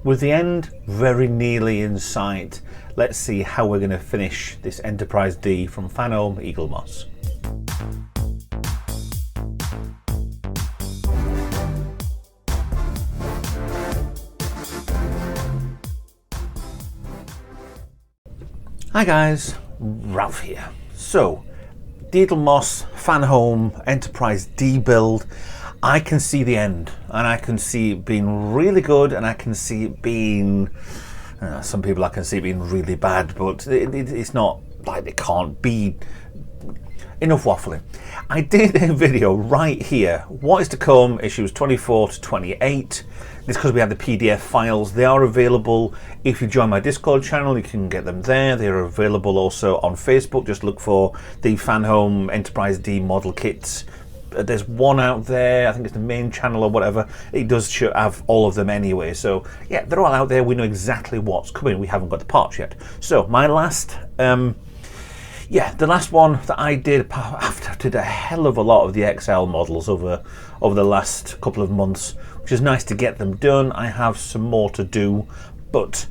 With the end very nearly in sight, let's see how we're going to finish this Enterprise D from Fanhome Eaglemoss. Hi guys, Ralph here. So, the Eaglemoss Fanhome Enterprise D build, I can see the end, and I can see it being really good, and I can see it being, some people I can see it being really bad, but it's not like it can't be. Enough waffling. I did a video right here, what is to come, issues 24 to 28. It's because we have the PDF files. They are available if you join my Discord channel. You can get them there. They are available also on Facebook. Just look for the Fanhome Enterprise D model kits. There's one out there. I think it's the main channel or whatever. It does have all of them anyway. So yeah, they're all out there. We know exactly what's coming. We haven't got the parts yet. So my last, the last one that I did after I did a hell of a lot of the XL models over the last couple of months, which is nice to get them done. I have some more to do, but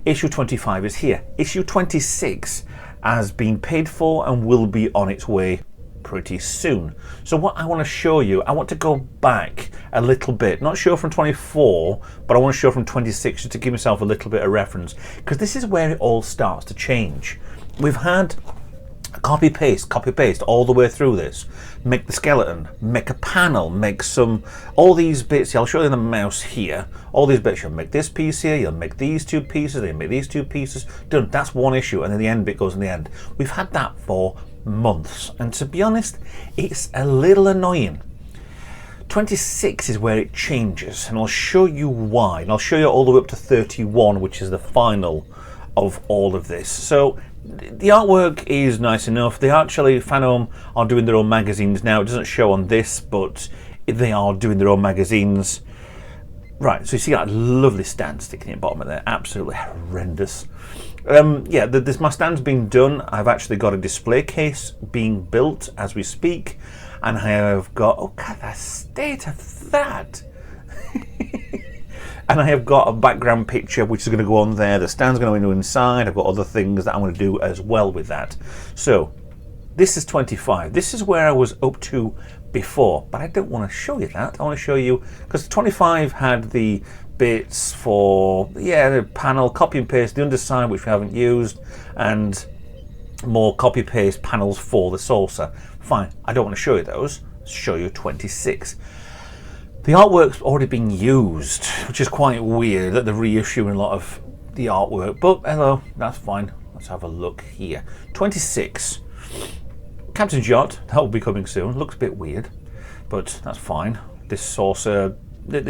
issue 25 is here. Issue 26 has been paid for and will be on its way pretty soon. So what I want to show you, I want to go back a little bit, not show from 24, but I want to show from 26 just to give myself a little bit of reference, because this is where it all starts to change. We've had copy paste all the way through this. Make the skeleton, make a panel, make all these bits. I'll show you the mouse here. All these bits, you'll make this piece here, you'll make these two pieces, then make these two pieces. Done. That's one issue, and then the end bit goes in the end. We've had that for months, and to be honest, it's a little annoying. 26 is where it changes, and I'll show you why, and I'll show you all the way up to 31, which is the final of all of this. So the artwork is nice enough. They actually, Fanhome are doing their own magazines now. It doesn't show on this, but they are doing their own magazines. Right, so you see that lovely stand sticking at the bottom of there. Absolutely horrendous. My stand's been done. I've actually got a display case being built as we speak, and I have got, oh god, the state of that. And I have got a background picture which is going to go on there. The stand's going to go inside. I've got other things that I'm going to do as well with that. So this is 25. This is where I was up to before, but I don't want to show you that. I want to show you, because 25 had the bits for, the panel, copy and paste, the underside which we haven't used, and more copy paste panels for the saucer. Fine, I don't want to show you those. I'll show you 26. The artwork's already been used, which is quite weird that they're reissuing a lot of the artwork, but hello, that's fine. Let's have a look here. 26. Captain's Yacht, that will be coming soon. Looks a bit weird, but that's fine. This saucer, the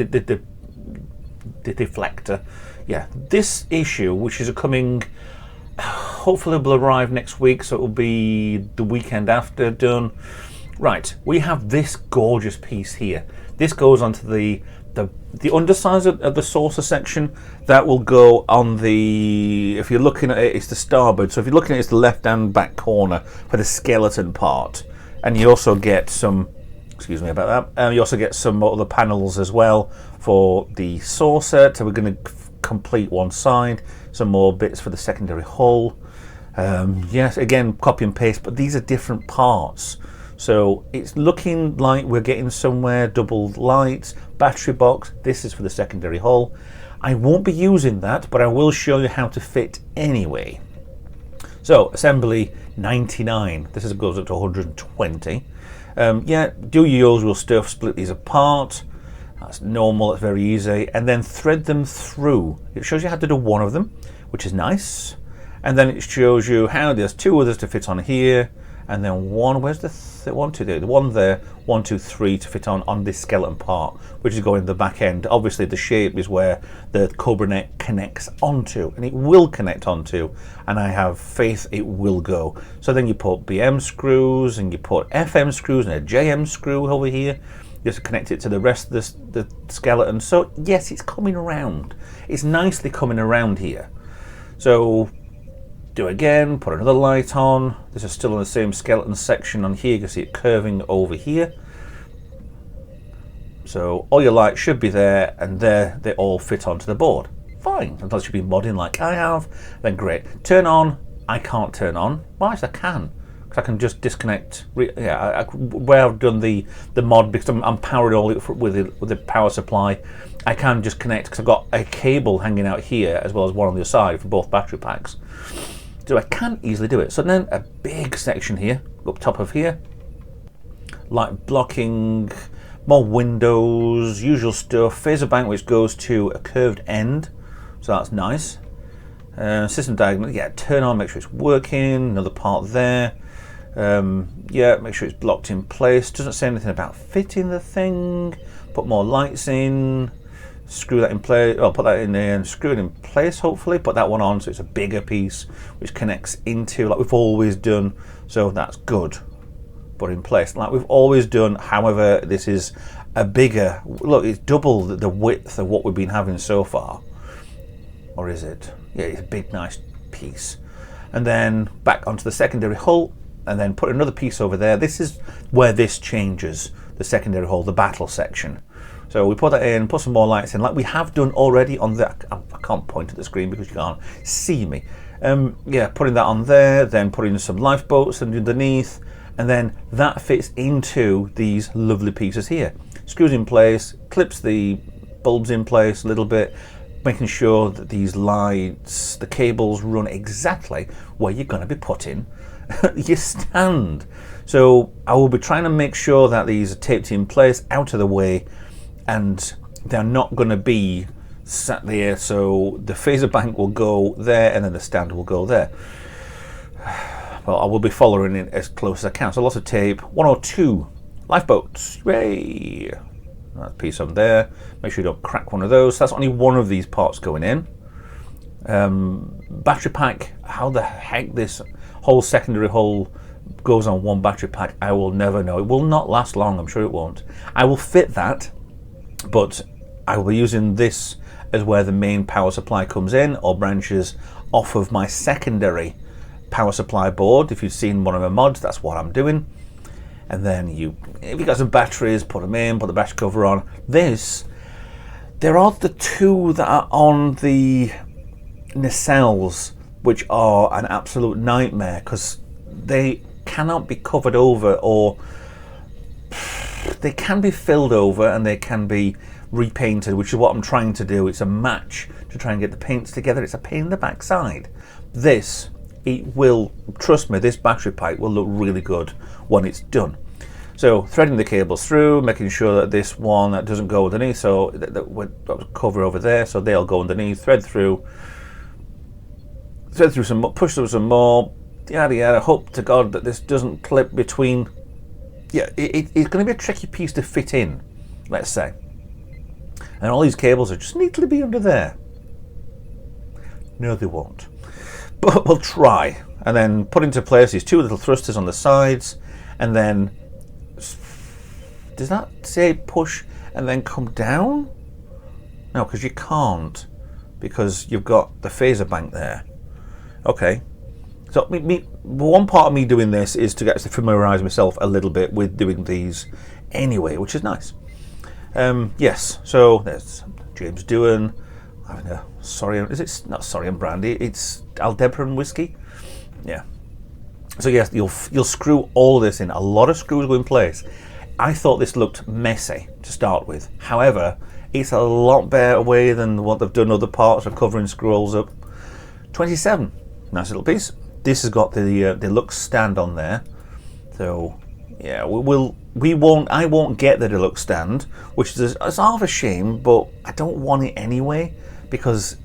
deflector. Yeah, this issue, which is coming, hopefully will arrive next week, so it will be the weekend after done. Right, we have this gorgeous piece here. This goes onto the underside of the saucer section. That will go on the, if you're looking at it, it's the starboard. So if you're looking at it, it's the left hand back corner for the skeleton part. And you also get some, excuse me about that, you also get some other panels as well for the saucer. So we're going to complete one side. Some more bits for the secondary hull. Yes, again, copy and paste, but these are different parts. So it's looking like we're getting somewhere. Double lights, battery box. This is for the secondary hull. I won't be using that, but I will show you how to fit anyway. So assembly 99. This goes up to 120. Do your usual stuff. Split these apart. That's normal. That's very easy. And then thread them through. It shows you how to do one of them, which is nice. And then it shows you how there's two others to fit on here. And then one, where's the one, two there? The one there, 1, 2, 3 to fit on this skeleton part, which is going to the back end. Obviously, the shape is where the Cobra neck connects onto, and it will connect onto, and I have faith it will go. So then you put BM screws, and you put FM screws, and a JM screw over here. You have to connect it to the rest of the skeleton. So yes, it's coming around. It's nicely coming around here. So do again, put another light on. This is still on the same skeleton section on here. You can see it curving over here. So all your lights should be there, and there they all fit onto the board. fine. Unless you've been modding like I have, then great. Turn on, I can't turn on. Well, actually I can. Because I can just disconnect. Where I've done the mod, because I'm powered all with the power supply, I can just connect, because I've got a cable hanging out here as well as one on the other side for both battery packs. So I can easily do it. So then a big section here, up top of here, light blocking, more windows, usual stuff, phaser bank which goes to a curved end, so that's nice. System diagonal, yeah, turn on, make sure it's working, another part there. Yeah, make sure it's blocked in place. Doesn't say anything about fitting the thing. Put more lights in, screw that in place, or put that in there and screw it in place hopefully. Put that one on so it's a bigger piece which connects into, like we've always done, so that's good. Put in place like we've always done. However, this is a bigger, look, it's double the width of what we've been having so far. Or is it? Yeah, it's a big nice piece. And then back onto the secondary hull, and then put another piece over there. This is where this changes, the secondary hull, the battle section. So we put that in, put some more lights in, like we have done already on the, I can't point at the screen because you can't see me. Yeah, putting that on there, then putting some lifeboats underneath, and then that fits into these lovely pieces here. Screws in place, clips the bulbs in place a little bit, making sure that these lights, the cables run exactly where you're going to be putting your stand. So I will be trying to make sure that these are taped in place, out of the way, and they're not going to be sat there. So the phaser bank will go there and then the stand will go there. Well, I will be following it as close as I can. So lots of tape. 102 lifeboats. Yay! That piece on there. Make sure you don't crack one of those. That's only one of these parts going in. Battery pack. How the heck this whole secondary hull goes on one battery pack, I will never know. It will not last long, I'm sure it won't. I will fit that, but I will be using this as where the main power supply comes in, or branches off of my secondary power supply board. If you've seen one of my mods, that's what I'm doing. And then if you've got some batteries, put them in, put the battery cover on. There are the two that are on the nacelles, which are an absolute nightmare because they cannot be covered over, or they can be filled over and they can be repainted, which is what I'm trying to do. It's a match to try and get the paints together. It's a pain in the backside. It will, trust me, this battery pipe will look really good when it's done. So threading the cables through, making sure that this one that doesn't go underneath, so that will cover over there, so they'll go underneath, thread through some more, push through some more, yada yada. Hope to God that this doesn't clip between. Yeah, it's going to be a tricky piece to fit in, let's say. And all these cables are just need to be under there. No, they won't. But we'll try. And then put into place these two little thrusters on the sides, and then does that say push and then come down? No, because you can't, because you've got the phaser bank there. Okay, so one part of me doing this is to get to familiarise myself a little bit with doing these anyway, which is nice. Yes, so there's James Doohan. Is it not Sorry and Brandy? It's Aldebaran whiskey. Yeah. So yes, you'll screw all of this in. A lot of screws go in place. I thought this looked messy to start with. However, it's a lot better way than what they've done other parts of covering scrolls up. 27. Nice little piece. This has got the deluxe stand on there, so yeah, I won't get the deluxe stand, which is it's half a shame, but I don't want it anyway because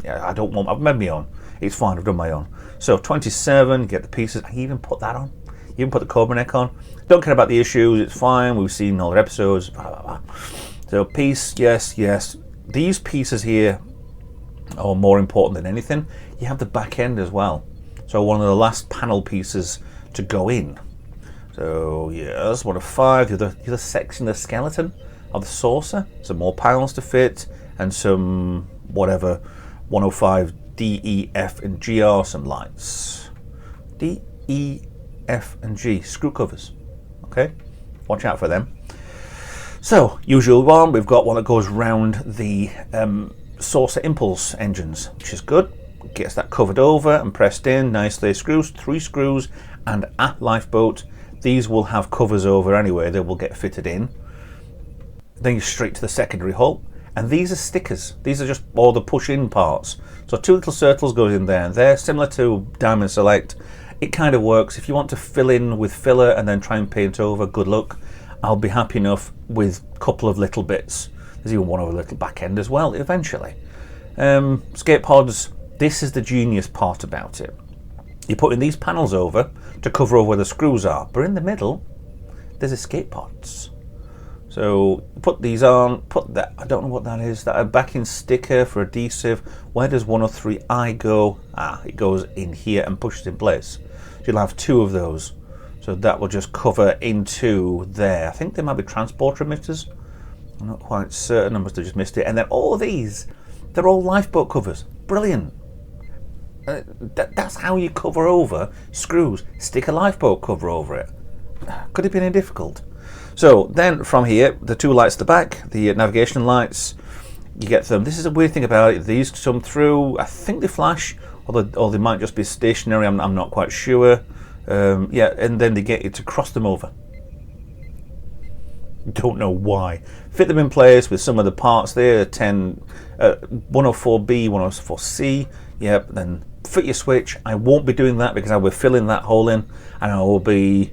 yeah, I've made my own. It's fine, I've done my own. So 27, get the pieces. I even put that on. Even put the Cobra neck on. Don't care about the issues. It's fine. We've seen all the episodes. Blah, blah, blah. So piece, yes. These pieces here are more important than anything. You have the back end as well, so one of the last panel pieces to go in. So yes, one of 5. The other section, the skeleton of the saucer, some more panels to fit, and some whatever 105 D, E, F and G are some lights. D, E, F and G screw covers. Okay, watch out for them. So usual one, we've got one that goes round the saucer impulse engines, which is good. Gets that covered over and pressed in nicely. Screws, 3 screws, and a lifeboat. These will have covers over anyway, they will get fitted in. Then you're straight to the secondary hull, and these are stickers. These are just all the push-in parts. So 2 little circles goes in there, and they're similar to Diamond Select. It kind of works. If you want to fill in with filler and then try and paint over, good luck. I'll be happy enough with a couple of little bits. There's even one over the little back end as well, eventually. Skate pods, this is the genius part about it. You're putting these panels over to cover over where the screws are, but in the middle, there's escape pods. So put these on, put that, I don't know what that is, that a backing sticker for adhesive. Where does 103i go? It goes in here and pushes in place. So you'll have 2 of those. So that will just cover into there. I think they might be transporter emitters. I'm not quite certain, I must have just missed it. And then all of these, they're all lifeboat covers. Brilliant. That's how you cover over screws. Stick a lifeboat cover over it. Could it be any difficult? So then from here, the 2 lights at the back, the navigation lights, you get them. This is a weird thing about it. These come through, I think they flash, or they might just be stationary. I'm not quite sure. Yeah, and then they get you to cross them over. Don't know why. Fit them in place with some of the parts there. 104B, 104C. Yep. Then fit your switch. I won't be doing that because I will fill in that hole in, and I will be.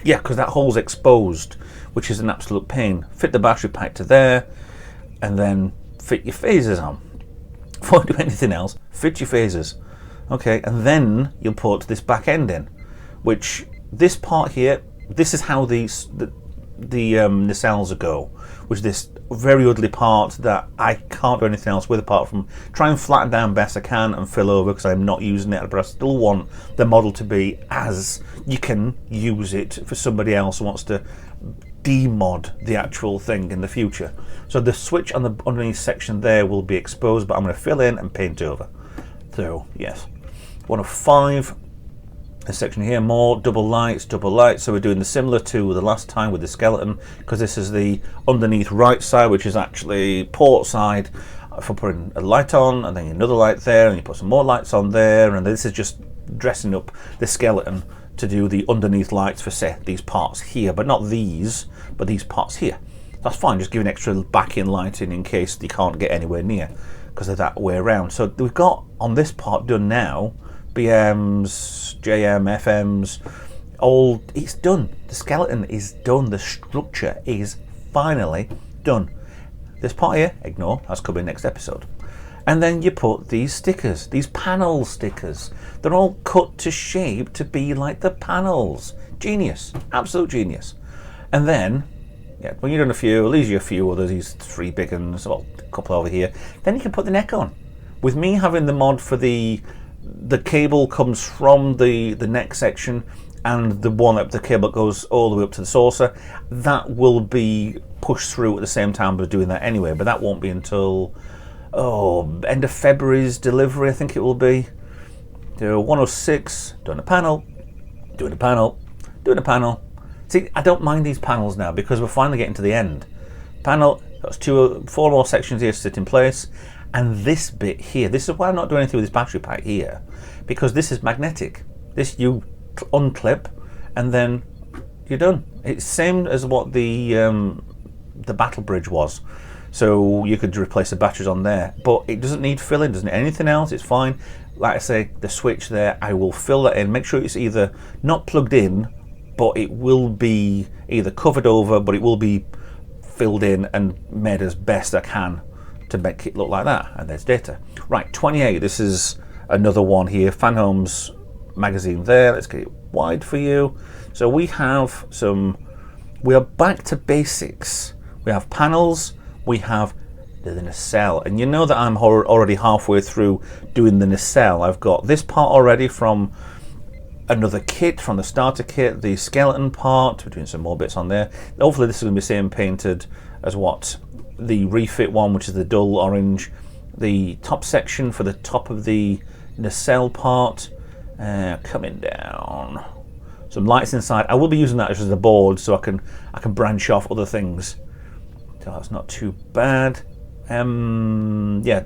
Yeah, because that hole's exposed, which is an absolute pain. Fit the battery pack to there, and then fit your phasers on. Before you do anything else, fit your phasers. Okay, and then you'll put this back end in, which this part here, this is how the nacelles go, which is this very ugly part that I can't do anything else with apart from try and flatten down best I can and fill over because I'm not using it, but I still want the model to be as you can use it for somebody else who wants to demod the actual thing in the future. So the switch on the underneath section there will be exposed, but I'm going to fill in and paint over. So yes, 105. This section here, more double lights. So we're doing the similar to the last time with the skeleton, because this is the underneath right side, which is actually port side for putting a light on, and then another light there, and you put some more lights on there, and this is just dressing up the skeleton to do the underneath lights for, say, these parts here, but not these, but these parts here. That's fine, just giving extra back-in lighting in case you can't get anywhere near, because they're that way around. So we've got on this part done now, BMs, JM, FMs, all, it's done. The skeleton is done. The structure is finally done. This part here, ignore, that's coming next episode. And then you put these stickers, these panel stickers. They're all cut to shape to be like the panels. Genius, absolute genius. And then, yeah, when you've done a few, leaves you a few others, these 3 big ones, well, a couple over here. Then you can put the neck on. With me having the mod for the cable comes from the neck section, and the one up the cable goes all the way up to the saucer, that will be pushed through at the same time as doing that anyway, but that won't be until end of February's delivery, I think it will be. So 106, doing a panel, doing a panel, doing a panel. See, I don't mind these panels now because we're finally getting to the end. Panel, that's 4 more sections here to sit in place. And this bit here, this is why I'm not doing anything with this battery pack here, because this is magnetic. This you unclip and then you're done. It's same as what the battle bridge was. So you could replace the batteries on there, but it doesn't need filling, doesn't need anything else, it's fine. Like I say, the switch there, I will fill that in, make sure it's either not plugged in, but it will be either covered over, but it will be filled in and made as best I can to make it look like that. And there's data. Right, 28, this is another one here, Fanhome's magazine there. Let's get it wide for you. So we are back to basics. We have panels, we have the nacelle, and you know that I'm already halfway through doing the nacelle. I've got this part already from another kit, from the starter kit, the skeleton part. We're doing some more bits on there. Hopefully this is going to be same painted as what the refit one, which is the dull orange. The top section for the top of the nacelle part, coming down. Some lights inside. I will be using that as a board so I can branch off other things. So that's not too bad. Yeah,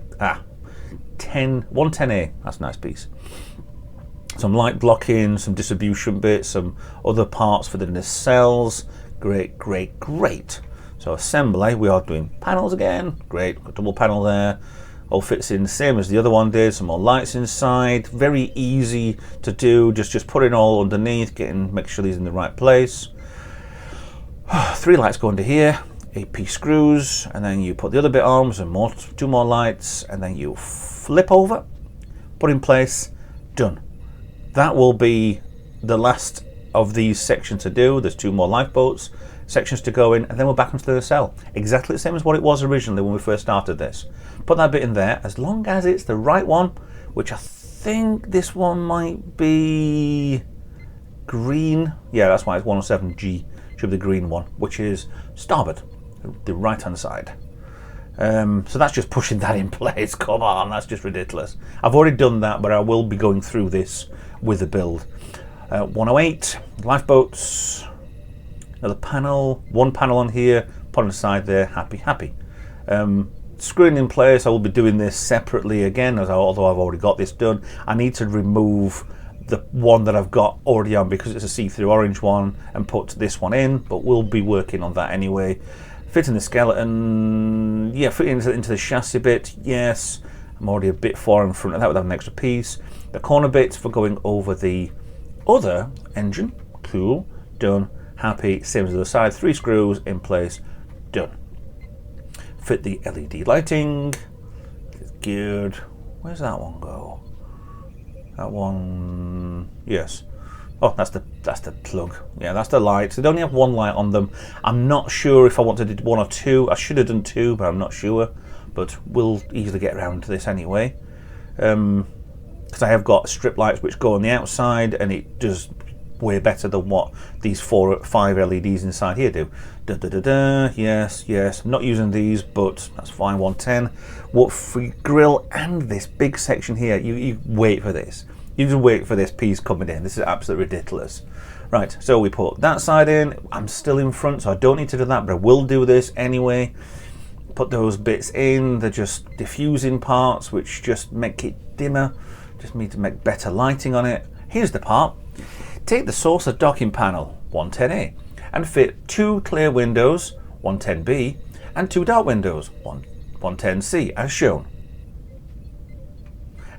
110A, that's a nice piece. Some light blocking, some distribution bits, some other parts for the nacelles. Great, great, great. So assembly, we are doing panels again. Great, got double panel there. All fits in the same as the other one did. Some more lights inside. Very easy to do. Just put it all underneath, make sure these in the right place. 3 lights go into here. 8p screws, and then you put the other bit on, and 2 more lights, and then you flip over, put in place, done. That will be the last of these sections to do. There's 2 more lifeboats sections to go in, and then we're back into the nacelle. Exactly the same as what it was originally when we first started this. Put that bit in there, as long as it's the right one, which I think this one might be green. Yeah, that's why it's 107G. Should be the green one, which is starboard, the right hand side. So that's just pushing that in place. Come on, that's just ridiculous. I've already done that, but I will be going through this with the build. 108 lifeboats, another panel, 1 panel on here, put on the side there, happy. Screwing in place, I will be doing this separately again, although I've already got this done. I need to remove the one that I've got already on because it's a see-through orange one and put this one in, but we'll be working on that anyway. Fitting the skeleton, yeah, fitting into the chassis bit, yes. I'm already a bit far in front of that without an extra piece. The corner bits for going over the other engine, cool, done, happy, same as the other side, 3 screws in place, done. Fit the LED lighting, good. Where's that one go? That one, yes. Oh, that's the plug. Yeah, that's the lights. They only have 1 light on them. I'm not sure if I want to do 1 or 2. I should have done 2, but I'm not sure. But we'll easily get around to this anyway. Because I have got strip lights which go on the outside, and it does way better than what these 4 or 5 LEDs inside here do. Yes. I'm not using these, but that's fine. 110. What for grill and this big section here? You wait for this. You just wait for this piece coming in. This is absolutely ridiculous. Right, so we put that side in. I'm still in front, so I don't need to do that, but I will do this anyway. Put those bits in. They're just diffusing parts, which just make it dimmer. Just need to make better lighting on it. Here's the part. Take the saucer docking panel, 110A, and fit 2 clear windows, 110B, and 2 dark windows, 110C, as shown.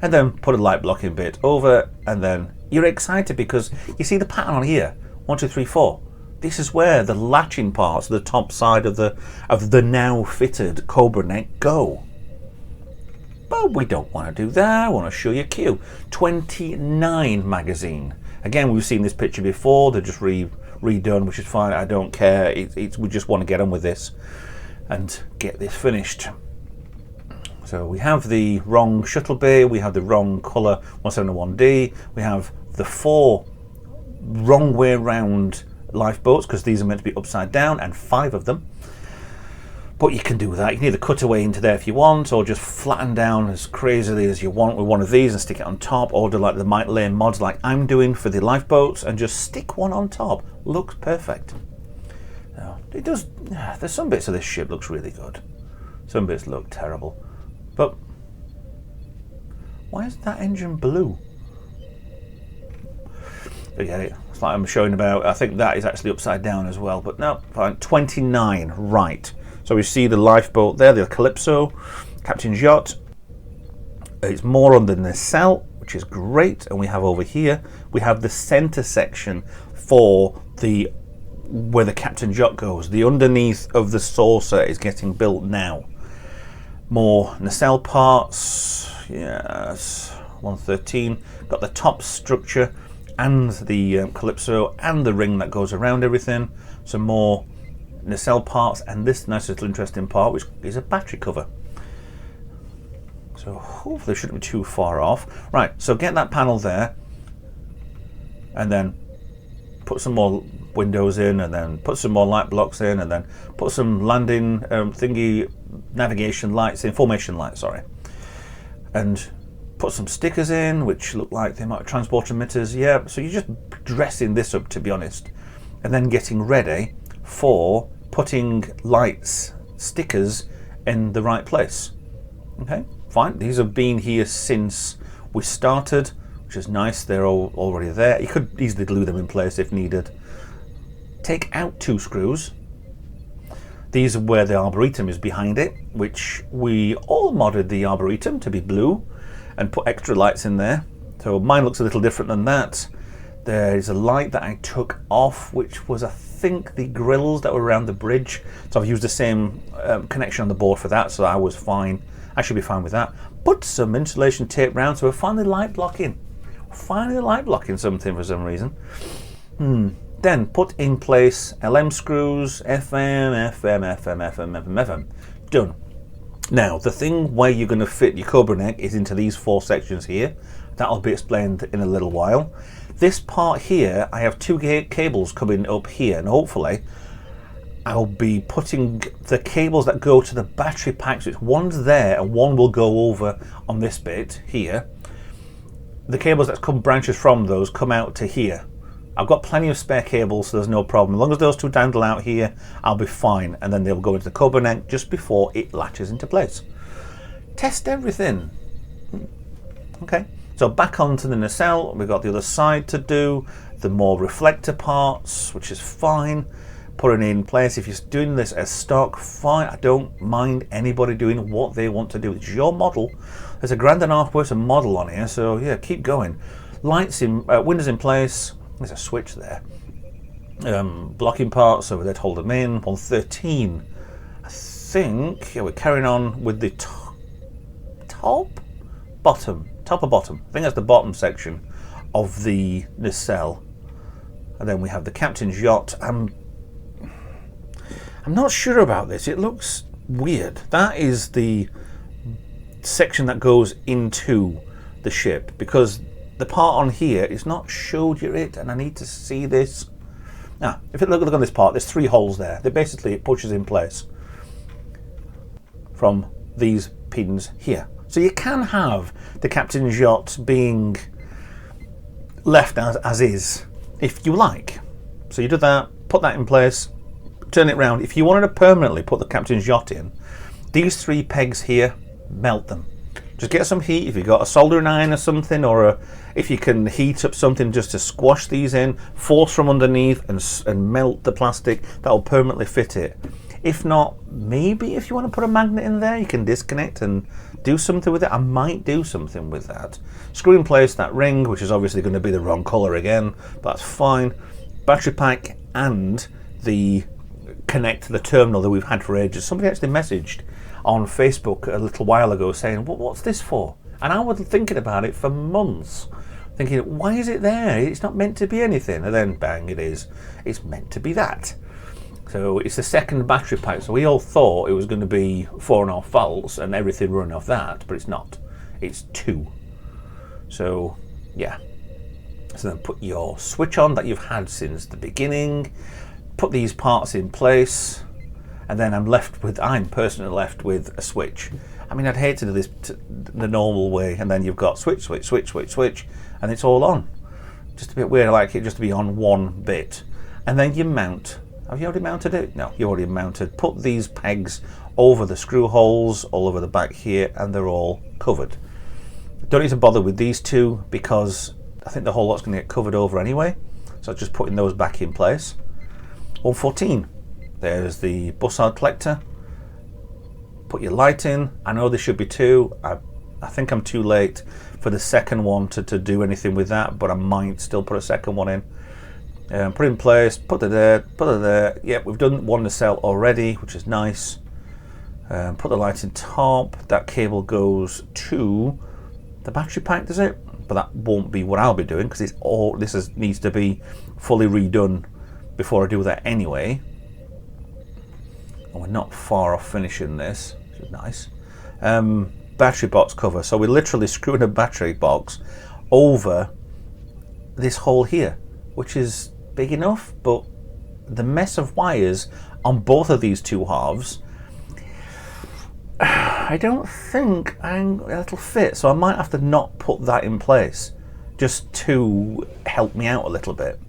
And then put a light blocking bit over, and then you're excited because you see the pattern on here, 1, 2, 3, 4. This is where the latching parts, the top side of the now fitted Cobra neck go. But we don't want to do that. I want to show you Q. 29 magazine. Again, we've seen this picture before. They're just redone, which is fine. I don't care. We just want to get on with this and get this finished. So we have the wrong shuttle bay. We have the wrong colour 171D. We have the 4 wrong way round lifeboats because these are meant to be upside down, and 5 of them. But you can do that. You can either cut away into there if you want, or just flatten down as crazily as you want with one of these and stick it on top, or do like the Might Lane mods like I'm doing for the lifeboats and just stick one on top. Looks perfect. Now, it does. There's some bits of this ship looks really good. Some bits look terrible. But why is that engine blue? Forget it. It's like I'm showing about. I think that is actually upside down as well. But no, fine. 29, right. So we see the lifeboat there, the Calypso, Captain's yacht. It's more on the nacelle, which is great. And we have over here, we have the center section for where the Captain's yacht goes. The underneath of the saucer is getting built now. More nacelle parts, yes, 113. Got the top structure and the Calypso and the ring that goes around everything. Some more nacelle parts and this nice little interesting part, which is a battery cover. So hopefully it shouldn't be too far off. Right, so get that panel there and then put some more windows in, and then put some more light blocks in, and then put some landing navigation lights in, formation lights, sorry, and put some stickers in which look like they might be transport emitters. Yeah, so you're just dressing this up, to be honest, and then getting ready for putting lights, stickers in the right place. Okay, fine. These have been here since we started, which is nice. They're all already there. You could easily glue them in place if needed. Take out 2 screws. These are where the Arboretum is behind it, which we all modded the Arboretum to be blue and put extra lights in there. So mine looks a little different than that. There's a light that I took off, which was, I think, the grills that were around the bridge. So I've used the same connection on the board for that, so I was fine. I should be fine with that. Put some insulation tape round, so we're finally light blocking. Finally light blocking something for some reason. Then put in place LM screws, FM, FM, FM, FM, FM, FM. Done. Now, the thing where you're going to fit your Cobra neck is into these 4 sections here. That'll be explained in a little while. This part here, I have 2 cables coming up here, and hopefully I'll be putting the cables that go to the battery packs. So one's there and one will go over on this bit here. The cables that come branches from those come out to here. I've got plenty of spare cables, so there's no problem. As long as those 2 dangle out here, I'll be fine. And then they'll go into the Cobra neck just before it latches into place. Test everything. Okay, so back onto the nacelle. We've got the other side to do, the more reflector parts, which is fine. Putting in place. If you're doing this as stock, fine. I don't mind anybody doing what they want to do. It's your model. There's $1.5 grand worth of model on here, so yeah, keep going. Lights in, windows in place. There's a switch there. Blocking parts over there to hold them in. 113. I think, yeah, we're carrying on with the top or bottom. I think that's the bottom section of the nacelle. And then we have the captain's yacht. I'm not sure about this. It looks weird. That is the section that goes into the ship, because the part on here is not showed you it, and I need to see this. Now, if you look on this part, there's 3 holes there. They basically, it pushes in place from these pins here. So you can have the captain's yacht being left as is, if you like. So you do that, put that in place, turn it round. If you wanted to permanently put the captain's yacht in, these 3 pegs here, melt them. Just get some heat. If you've got a soldering iron or something, or if you can heat up something just to squash these in, force from underneath and melt the plastic, that'll permanently fit it. If not, maybe if you want to put a magnet in there, you can disconnect and do something with it. I might do something with that. Screw in place that ring, which is obviously going to be the wrong colour again, but that's fine. Battery pack and the connect to the terminal that we've had for ages. Somebody actually messaged on Facebook a little while ago saying, what's this for? And I was thinking about it for months, thinking, why is it there? It's not meant to be anything. And then bang, it is. It's meant to be that. So it's the second battery pack. So we all thought it was going to be 4.5 volts and everything running off that, but it's not. It's 2. So yeah. So then put your switch on that you've had since the beginning. Put these parts in place. And then I'm personally left with a switch. I mean, I'd hate to do this the normal way, and then you've got switch, and it's all on. Just a bit weird. I like it just to be on one bit. And then you mount. Have you already mounted it? No, you already mounted. Put these pegs over the screw holes, all over the back here, and they're all covered. Don't need to bother with these 2 because I think the whole lot's going to get covered over anyway. So just putting those back in place. 114. There's the bussard collector. Put your light in. I know there should be 2. I think I'm too late for the second one to do anything with that, but I might still put a second one in. Put it in place, put it there. Yeah, we've done one nacelle already, which is nice. Put the light in top. That cable goes to the battery pack, does it? But that won't be what I'll be doing, because needs to be fully redone before I do that anyway. And we're not far off finishing this, which is nice. Battery box cover. So we're literally screwing a battery box over this hole here, which is big enough, but the mess of wires on both of these 2 halves, I don't think it'll fit. So I might have to not put that in place just to help me out a little bit.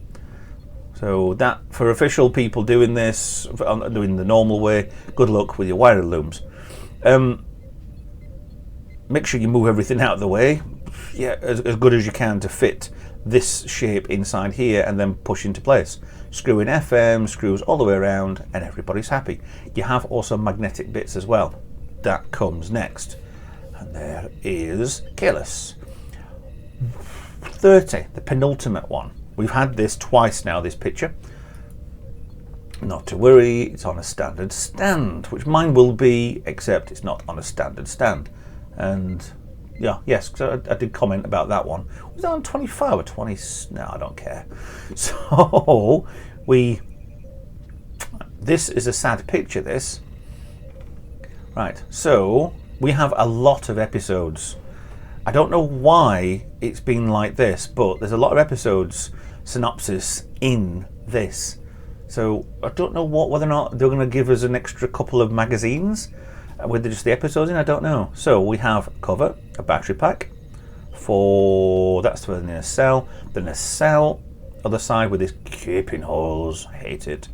So that, for official people doing this, doing the normal way, good luck with your wiring looms. Make sure you move everything out of the way, yeah, as good as you can to fit this shape inside here, and then push into place. Screw in FM, screws all the way around, and everybody's happy. You have also magnetic bits as well. That comes next. And there is Careless. 30, the penultimate one. We've had this twice now, this picture. Not to worry, it's on a standard stand, which mine will be, except it's not on a standard stand. And yeah, yes, so I did comment about that one. Was that on 25 or 20? No, I don't care. So this is a sad picture, this. Right, so we have a lot of episodes. I don't know why it's been like this, but there's a lot of episodes synopsis in this. So I don't know whether or not they're going to give us an extra couple of magazines with just the episodes in. I don't know. So we have a cover, a battery pack that's for the nacelle. The nacelle, other side with this gaping holes. I hate it.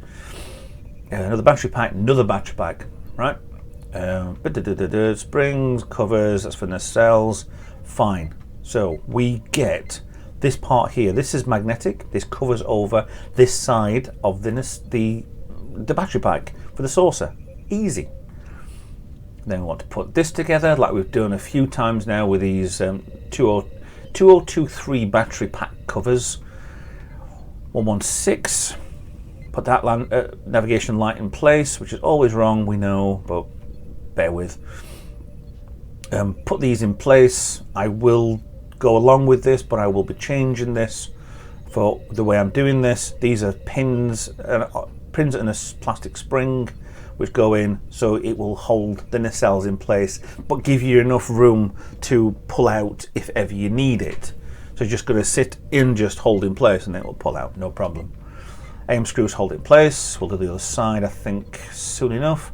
Another battery pack, right? Springs, covers, that's for nacelles. Fine. So we get this part here. This is magnetic. This covers over this side of the battery pack for the saucer. Easy. Then we want to put this together like we've done a few times now with these 2023 battery pack covers. 116. Put that navigation light in place, which is always wrong, we know, but bear with. Put these in place. I will go along with this, but I will be changing this for the way I'm doing this. These are pins and a plastic spring which go in, so it will hold the nacelles in place, but give you enough room to pull out if ever you need it. So you're just going to sit in, just hold in place, and then it will pull out, no problem. AM screws hold it in place. We'll do the other side, I think, soon enough.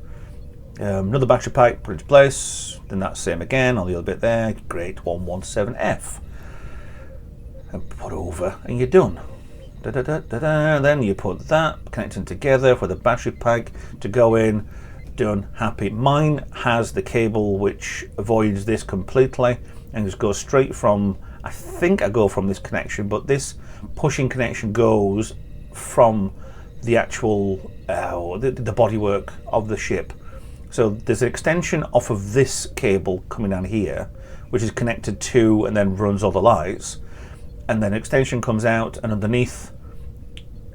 Another battery pack, put it into place. Then that's same again on the other bit there. Great, 117F. And put over, and you're done. Then you put that, connecting together for the battery pack to go in. Done, happy. Mine has the cable which avoids this completely and just goes straight from, I think I go from this connection, but this pushing connection goes from the actual the bodywork of the ship. So there's an extension off of this cable coming down here, which is connected to and then runs all the lights, and then extension comes out, and underneath,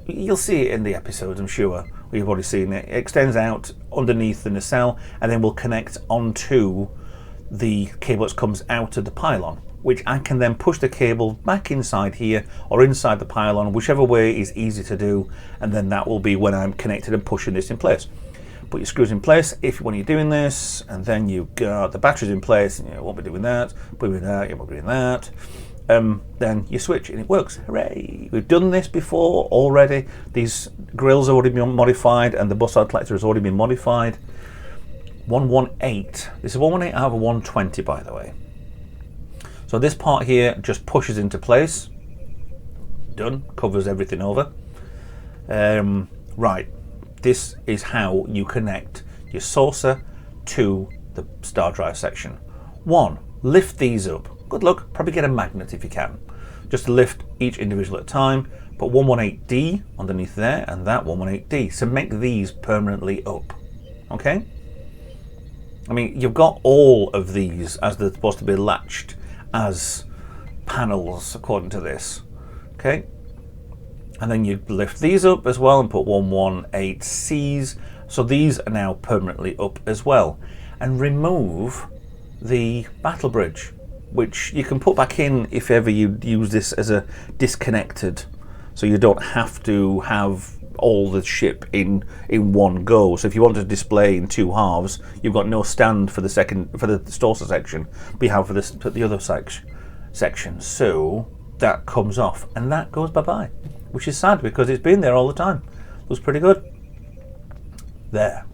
you'll see it in the episodes, I'm sure, where you've already seen it. It extends out underneath the nacelle, and then will connect onto the cable that comes out of the pylon, which I can then push the cable back inside here or inside the pylon, whichever way is easy to do, and then that will be when I'm connected and pushing this in place. Put your screws in place when you're doing this, and then you got the batteries in place, and you won't be doing that, you won't be doing that. Then you switch and it works. Hooray! We've done this before already. These grills have already been modified, and the bus collector has already been modified. 118. This is 118 out of 120, by the way. So this part here just pushes into place. Done. Covers everything over. Right. This is how you connect your saucer to the star drive section. 1. Lift these up. Good luck. Probably get a magnet if you can. Just to lift each individual at a time. Put 118D underneath there, and that 118D. So make these permanently up. Okay? I mean, you've got all of these as they're supposed to be latched as panels according to this. Okay? And then you lift these up as well and put 118Cs. So these are now permanently up as well. And remove the battle bridge, which you can put back in if ever you use this as a disconnected, so you don't have to have all the ship in one go. So if you want to display in two halves, you've got no stand for the saucer section, but you have for the other section. So that comes off and that goes bye-bye, which is sad because it's been there all the time. Looks pretty good. There.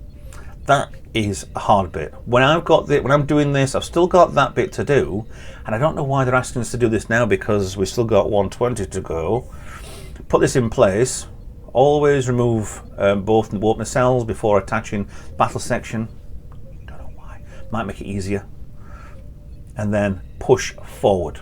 That is a hard bit. When I'm doing this, I've still got that bit to do, and I don't know why they're asking us to do this now because we've still got 120 to go. Put this in place. Always remove both nacelles before attaching battle section. Don't know why. might make it easier. And then push forward.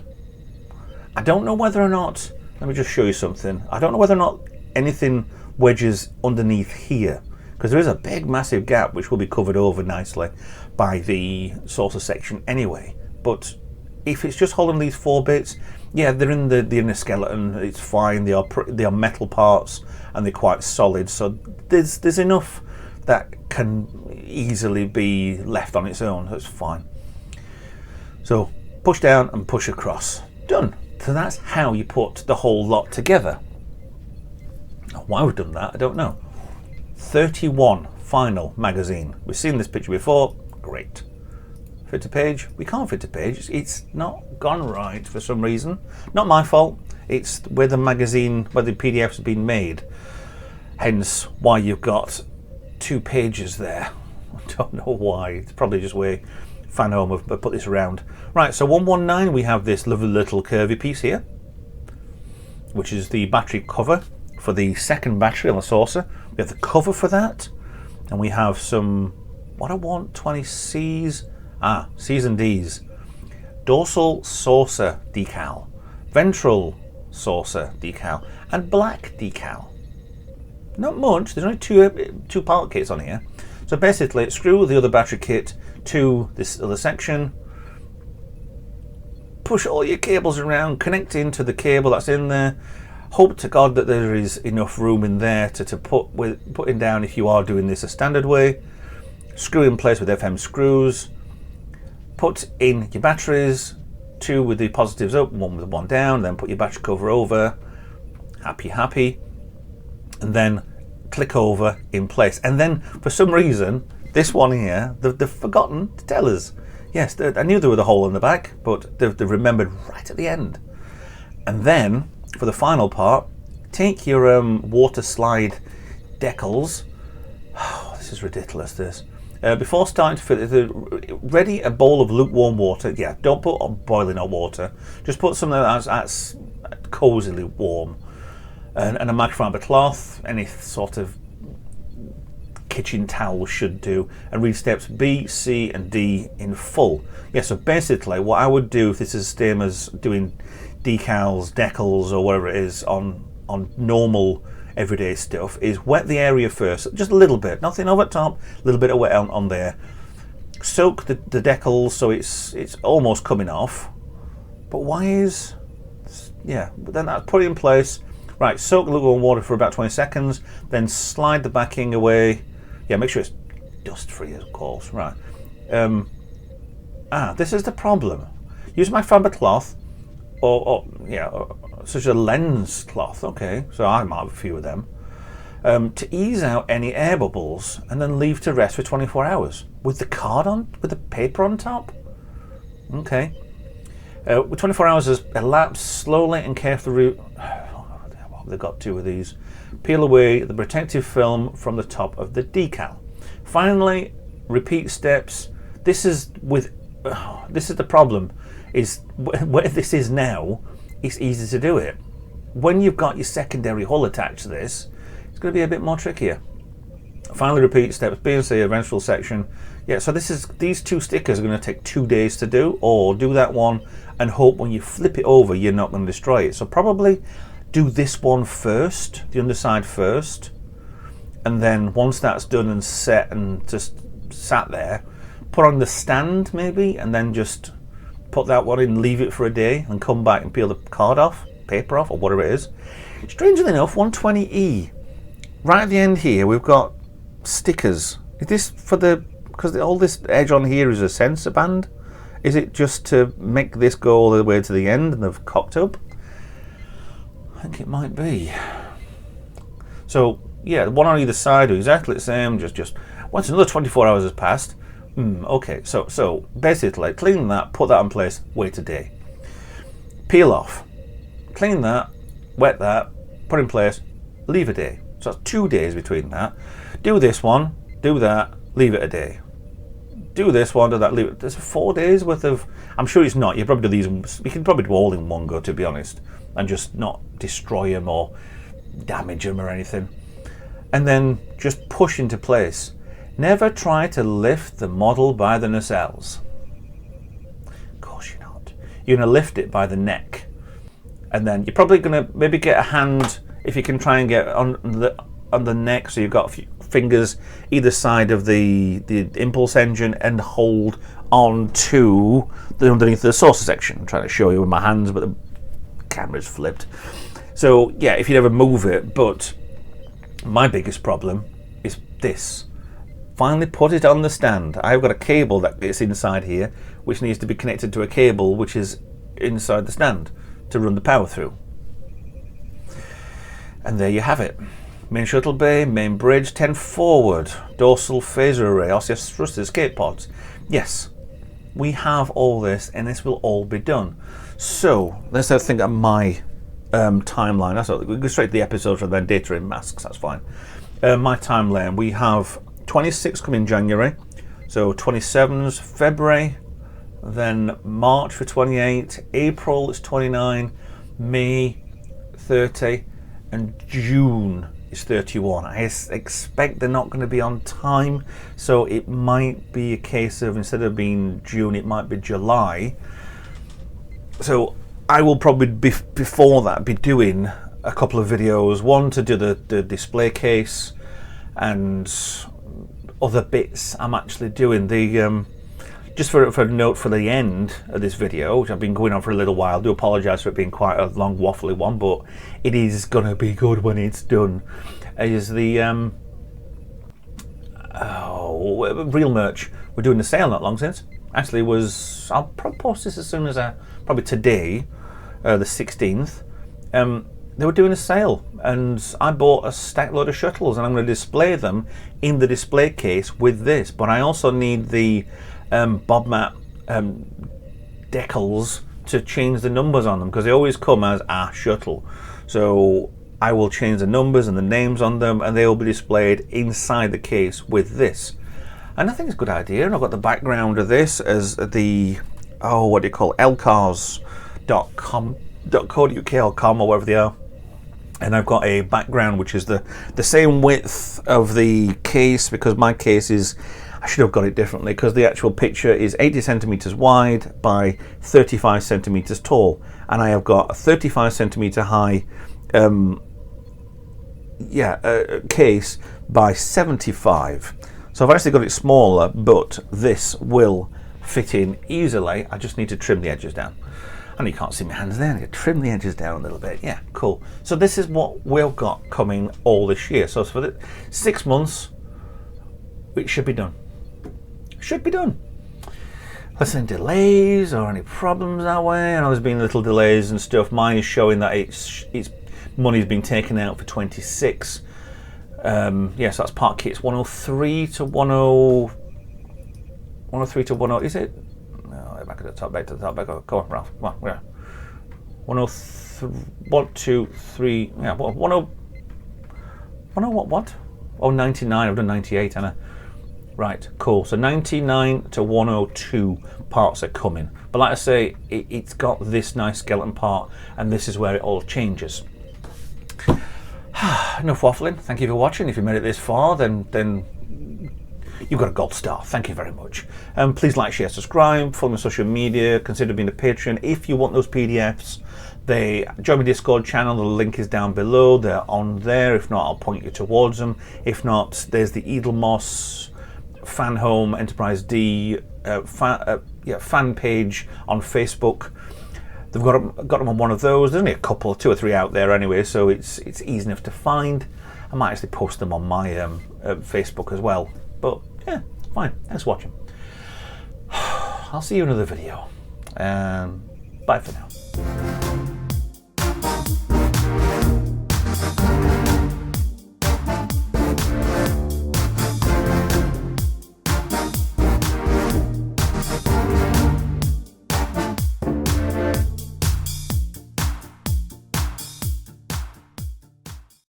I don't know whether or not, let me just show you something. I don't know whether or not anything wedges underneath here, because there is a big massive gap which will be covered over nicely by the saucer section anyway. But if it's just holding these 4 bits, yeah, they're in the inner skeleton, it's fine. They are metal parts and they're quite solid, so there's enough that can easily be left on its own. That's fine. So push down and push across. Done. So that's how you put the whole lot together. Why we've done that, I don't know. 31 final magazine. We've seen this picture before. Great. Fit to page? We can't fit to page. It's not gone right for some reason. Not my fault. It's where the magazine, where the PDFs have been made. Hence why you've got 2 pages there. I don't know why. It's probably just where Fanhome have put this around. Right, so 119, we have this lovely little curvy piece here, which is the battery cover for the second battery on the saucer. We have the cover for that, and we have some, what I want, 20 C's, C's and D's. Dorsal saucer decal, ventral saucer decal, and black decal. Not much, there's only two part kits on here. So basically, screw the other battery kit to this other section, push all your cables around, connect into the cable that's in there, hope to God that there is enough room in there to put in down if you are doing this a standard way, screw in place with FM screws, put in your batteries, 2 with the positives up, 1 with 1 down, then put your battery cover over, happy, and then click over in place. And then for some reason, this one here, they've forgotten to tell us. Yes, I knew there was a hole in the back, but they've remembered right at the end. And then, for the final part, take your water slide decals. Oh, this is ridiculous, this. Before starting to fill it, ready a bowl of lukewarm water. Yeah, don't put boiling hot water. Just put something that's cozily warm. And a microfiber cloth, any sort of kitchen towel should do, and read steps B, C, and D in full. Yeah, so basically what I would do if this is the same as doing decals, decals, or whatever it is on normal everyday stuff, is wet the area first, just a little bit, nothing over the top, a little bit of wet on there. Soak the decals so it's almost coming off. But why is, yeah, but then that's put it in place. Right, soak the lukewarm water for about 20 seconds, then slide the backing away. Yeah, make sure it's dust free, of course. Right. This is the problem. Use my fiber cloth, or such a lens cloth. Okay, so I might have a few of them. To ease out any air bubbles, and then leave to rest for 24 hours with the card on, with the paper on top. Okay. With 24 hours has elapsed, slowly and carefully. They've got 2 of these. Peel away the protective film from the top of the decal. Finally, repeat steps. This is the problem. Is where this is now, it's easy to do it. When you've got your secondary hull attached to this, it's going to be a bit more trickier. Finally, repeat steps B and C, ventral section. Yeah, so these 2 stickers are going to take 2 days to do, or do that one and hope when you flip it over you're not going to destroy it. So probably do this one first, the underside first, and then once that's done and set and just sat there, put on the stand maybe, and then just put that one in, leave it for a day, and come back and peel the card off, paper off, or whatever it is. Strangely enough, 120E, right at the end here, we've got stickers. Is this for because all this edge on here is a sensor band? Is it just to make this go all the way to the end and they've cocked up? I think it might be. So yeah, the one on either side are exactly the same, just once another 24 hours has passed. Okay, so basically clean that, put that in place, wait a day. Peel off, clean that, wet that, put in place, leave a day. So that's 2 days between that. Do this one, do that, leave it a day. Do this one, do that, leave it. There's 4 days worth of, I'm sure it's not, you probably do these, you can probably do all in one go, to be honest, and just not destroy them or damage them or anything. And then just push into place. Never try to lift the model by the nacelles. Of course you're not. You're going to lift it by the neck. And then you're probably going to maybe get a hand, if you can try and get on the neck, so you've got a few fingers either side of the impulse engine, and hold on to the underneath the saucer section. I'm trying to show you with my hands, but the camera's flipped. So yeah, if you ever move it, but my biggest problem is this. Finally put it on the stand. I've got a cable that is inside here, which needs to be connected to a cable which is inside the stand to run the power through. And there you have it. Main shuttle bay, main bridge, 10 forward, dorsal phaser array, RCS thrusters, escape pods. Yes, we have all this, and this will all be done. So let's have a think of my timeline. That's all. We go straight to the episodes and then data in masks. That's fine. My timeline. We have 26 coming January, so 27's February, then March for 28, April is 29, May 30, and June is 31. I expect they're not going to be on time, so it might be a case of, instead of being June, it might be July. So I will probably before that be doing a couple of videos, one to do the display case and other bits I'm actually doing. The just for a note for the end of this video, which I've been going on for a little while, I do apologise for it being quite a long waffly one, but it is going to be good when it's done, is the real merch. We're doing the sale not long since. Actually I'll probably post this as soon as probably today, the 16th. They were doing a sale, and I bought a stack load of shuttles, and I'm going to display them in the display case with this. But I also need the Bob Mat decals to change the numbers on them, because they always come as a shuttle. So I will change the numbers and the names on them, and they will be displayed inside the case with this. And I think it's a good idea. And I've got the background of this as the what do you call it? lcars.com.co.uk or com or wherever they are. And I've got a background which is the same width of the case, because my case is, I should have got it differently, because the actual picture is 80 centimeters wide by 35 centimeters tall, and I have got a 35 centimeter high case by 75. So I've actually got it smaller, but this will fit in easily. I just need to trim the edges down. And you can't see my hands there. I need to trim the edges down a little bit. Yeah, cool. So this is what we've got coming all this year. So for the 6 months, it should be done. Should be done. Unless any delays or any problems that way. I know there's been little delays and stuff. Mine is showing that it's money's been taken out for 26. Yes, that's part kits 103 to 10. 103 to 10. Is it? No, back to the top. Back to the top. Back. Go on, Ralph. Come on. Where? 103. 1, 2, 3. Yeah. 10. 10 what? Oh, 99. I've done 98, Anna. Right, cool. So 99 to 102 parts are coming. But like I say, it's got this nice skeleton part, and this is where it all changes. Enough waffling. Thank you for watching. If you made it this far, then you've got a gold star. Thank you very much. Please like, share, subscribe, follow me on social media, consider being a patron. If you want those PDFs, join my Discord channel. The link is down below. They're on there. If not, I'll point you towards them. If not, there's the Eaglemoss Fanhome Enterprise D fan page on Facebook. They've got them on one of those. There's only a couple, 2 or 3 out there anyway, so it's easy enough to find. I might actually post them on my Facebook as well. But yeah, fine. Thanks for watching. I'll see you in another video. Bye for now.